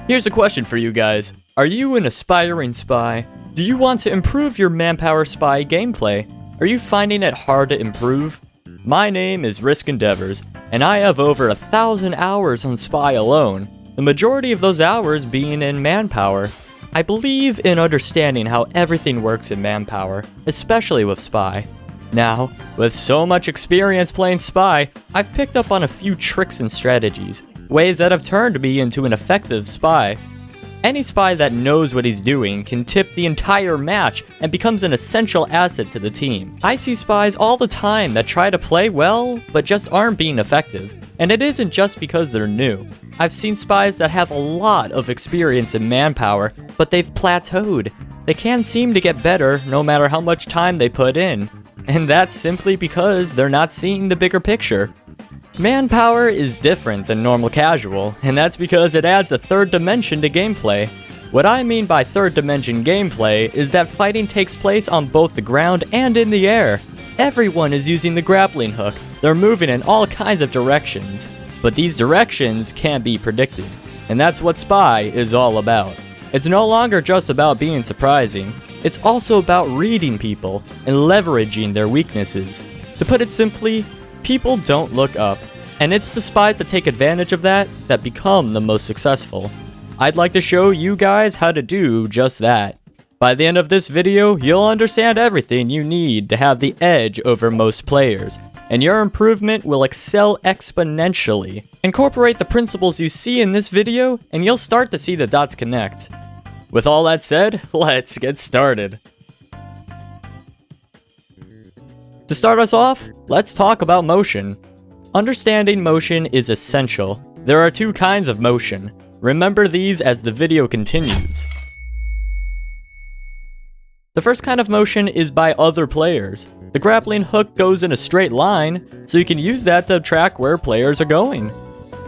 Here's a question for you guys. Are you an aspiring spy? Do you want to improve your Mannpower spy gameplay? Are you finding it hard to improve? My name is Risk Endeavors, and I have over 1,000 hours on spy alone, the majority of those hours being in Mannpower. I believe in understanding how everything works in Mannpower, especially with spy. Now, with so much experience playing spy, I've picked up on a few tricks and strategies, ways that have turned me into an effective spy. Any spy that knows what he's doing can tip the entire match and becomes an essential asset to the team. I see spies all the time that try to play well, but just aren't being effective. And it isn't just because they're new. I've seen spies that have a lot of experience in Mannpower, but they've plateaued. They can't seem to get better no matter how much time they put in. And that's simply because they're not seeing the bigger picture. Mannpower is different than normal casual, and that's because it adds a third dimension to gameplay. What I mean by third dimension gameplay is that fighting takes place on both the ground and in the air. Everyone is using the grappling hook. They're moving in all kinds of directions, but these directions can't be predicted, and that's what spy is all about. It's no longer just about being surprising. It's also about reading people and leveraging their weaknesses. To put it simply, people don't look up, and it's the spies that take advantage of that become the most successful. I'd like to show you guys how to do just that. By the end of this video, you'll understand everything you need to have the edge over most players, and your improvement will excel exponentially. Incorporate the principles you see in this video, and you'll start to see the dots connect. With all that said, let's get started. To start us off, let's talk about motion. Understanding motion is essential. There are two kinds of motion. Remember these as the video continues. The first kind of motion is by other players. The grappling hook goes in a straight line, so you can use that to track where players are going.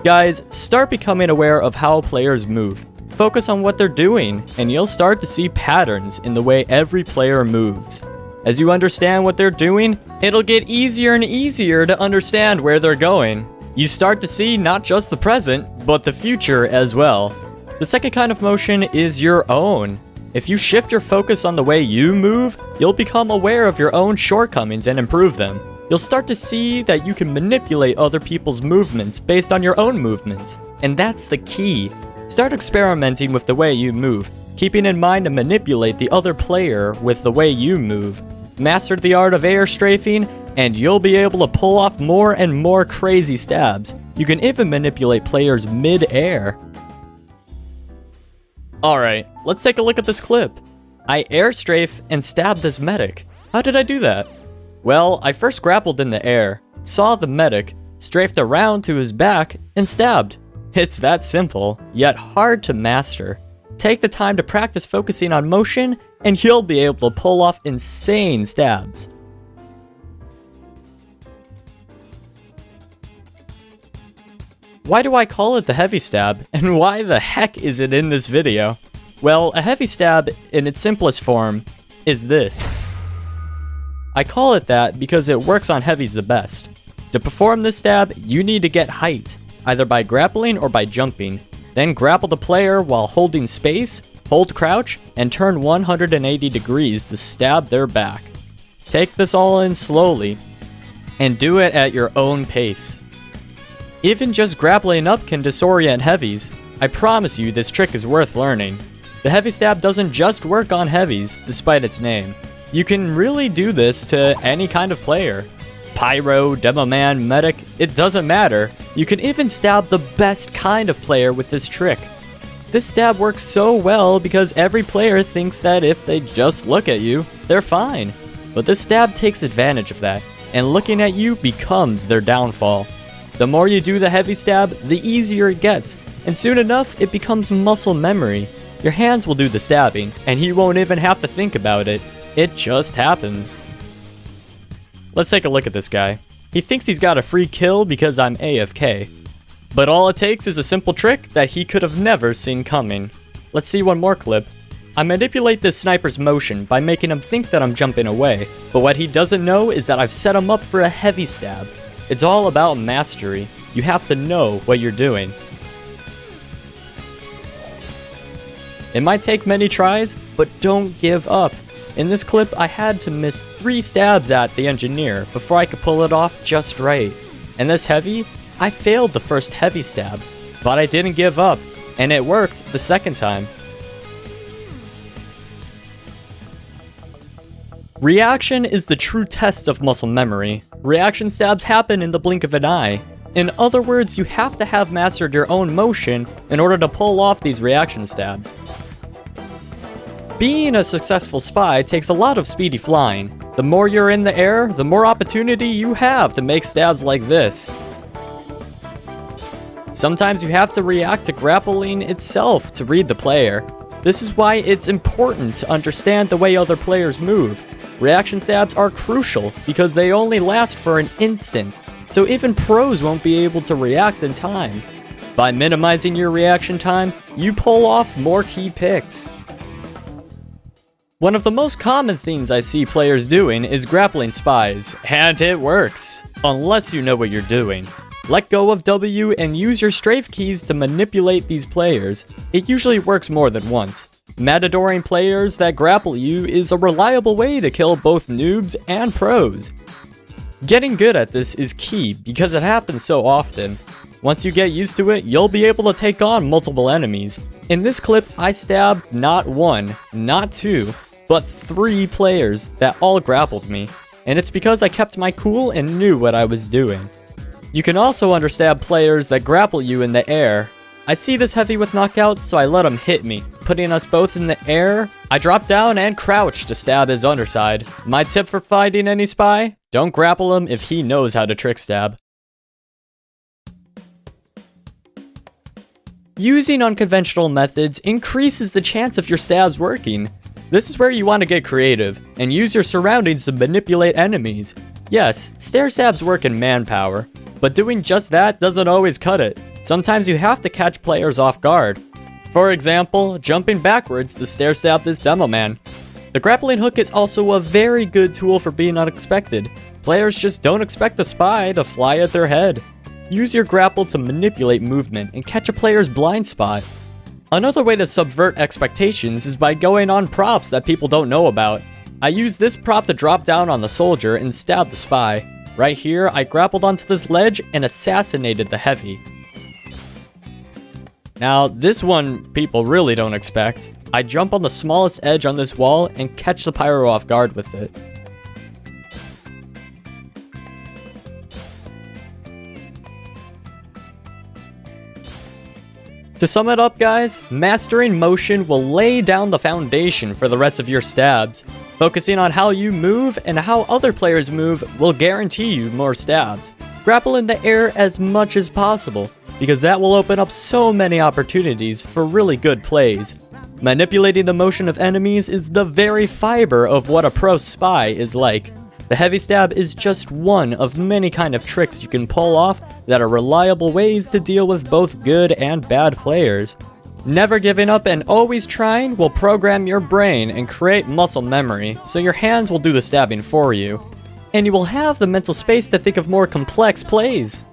Guys, start becoming aware of how players move. Focus on what they're doing, and you'll start to see patterns in the way every player moves. As you understand what they're doing, it'll get easier and easier to understand where they're going. You start to see not just the present, but the future as well. The second kind of motion is your own. If you shift your focus on the way you move, you'll become aware of your own shortcomings and improve them. You'll start to see that you can manipulate other people's movements based on your own movements. And that's the key. Start experimenting with the way you move, keeping in mind to manipulate the other player with the way you move. Master the art of air strafing, and you'll be able to pull off more and more crazy stabs. You can even manipulate players mid-air. Alright, let's take a look at this clip. I air strafe and stabbed this medic. How did I do that? Well, I first grappled in the air, saw the medic, strafed around to his back, and stabbed. It's that simple, yet hard to master. Take the time to practice focusing on motion, and you'll be able to pull off insane stabs. Why do I call it the heavy stab, and why the heck is it in this video? Well, a heavy stab, in its simplest form, is this. I call it that because it works on heavies the best. To perform this stab, you need to get height, either by grappling or by jumping. Then grapple the player while holding space, hold crouch, and turn 180 degrees to stab their back. Take this all in slowly, and do it at your own pace. Even just grappling up can disorient heavies. I promise you this trick is worth learning. The heavy stab doesn't just work on heavies, despite its name. You can really do this to any kind of player. Pyro, Demoman, Medic, it doesn't matter. You can even stab the best kind of player with this trick. This stab works so well because every player thinks that if they just look at you, they're fine. But this stab takes advantage of that, and looking at you becomes their downfall. The more you do the heavy stab, the easier it gets, and soon enough it becomes muscle memory. Your hands will do the stabbing, and you won't even have to think about it. It just happens. Let's take a look at this guy. He thinks he's got a free kill because I'm AFK. But all it takes is a simple trick that he could have never seen coming. Let's see one more clip. I manipulate this sniper's motion by making him think that I'm jumping away, but what he doesn't know is that I've set him up for a heavy stab. It's all about mastery. You have to know what you're doing. It might take many tries, but don't give up. In this clip, I had to miss 3 stabs at the engineer before I could pull it off just right. And this heavy, I failed the first heavy stab, but I didn't give up, and it worked the second time. Reaction is the true test of muscle memory. Reaction stabs happen in the blink of an eye. In other words, you have to have mastered your own motion in order to pull off these reaction stabs. Being a successful spy takes a lot of speedy flying. The more you're in the air, the more opportunity you have to make stabs like this. Sometimes you have to react to grappling itself to read the player. This is why it's important to understand the way other players move. Reaction stabs are crucial because they only last for an instant, so even pros won't be able to react in time. By minimizing your reaction time, you pull off more key picks. One of the most common things I see players doing is grappling spies, and it works, unless you know what you're doing. Let go of W and use your strafe keys to manipulate these players. It usually works more than once. Matadoring players that grapple you is a reliable way to kill both noobs and pros. Getting good at this is key because it happens so often. Once you get used to it, you'll be able to take on multiple enemies. In this clip, I stabbed not 1, not 2, but 3 players that all grappled me, and it's because I kept my cool and knew what I was doing. You can also understab players that grapple you in the air. I see this heavy with knockout, so I let him hit me. Putting us both in the air, I drop down and crouch to stab his underside. My tip for fighting any spy? Don't grapple him if he knows how to trick stab. Using unconventional methods increases the chance of your stabs working. This is where you want to get creative, and use your surroundings to manipulate enemies. Yes, stair stabs work in Mannpower, but doing just that doesn't always cut it. Sometimes you have to catch players off guard. For example, jumping backwards to stair stab this demo man. The grappling hook is also a very good tool for being unexpected. Players just don't expect a spy to fly at their head. Use your grapple to manipulate movement and catch a player's blind spot. Another way to subvert expectations is by going on props that people don't know about. I used this prop to drop down on the soldier and stab the spy. Right here, I grappled onto this ledge and assassinated the heavy. Now, this one people really don't expect. I jump on the smallest edge on this wall and catch the pyro off guard with it. To sum it up, guys, mastering motion will lay down the foundation for the rest of your stabs. Focusing on how you move and how other players move will guarantee you more stabs. Grapple in the air as much as possible, because that will open up so many opportunities for really good plays. Manipulating the motion of enemies is the very fiber of what a pro spy is like. The heavy stab is just one of many kind of tricks you can pull off that are reliable ways to deal with both good and bad players. Never giving up and always trying will program your brain and create muscle memory, so your hands will do the stabbing for you. And you will have the mental space to think of more complex plays.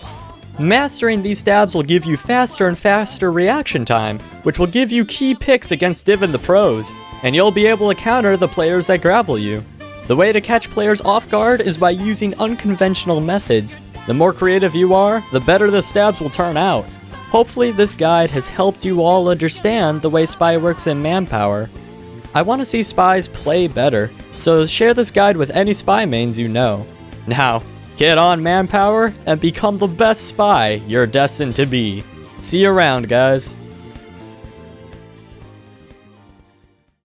Mastering these stabs will give you faster and faster reaction time, which will give you key picks against even the pros, and you'll be able to counter the players that grapple you. The way to catch players off guard is by using unconventional methods. The more creative you are, the better the stabs will turn out. Hopefully this guide has helped you all understand the way spy works in Mannpower. I want to see spies play better, so share this guide with any spy mains you know. Now, get on Mannpower and become the best spy you're destined to be. See you around, guys.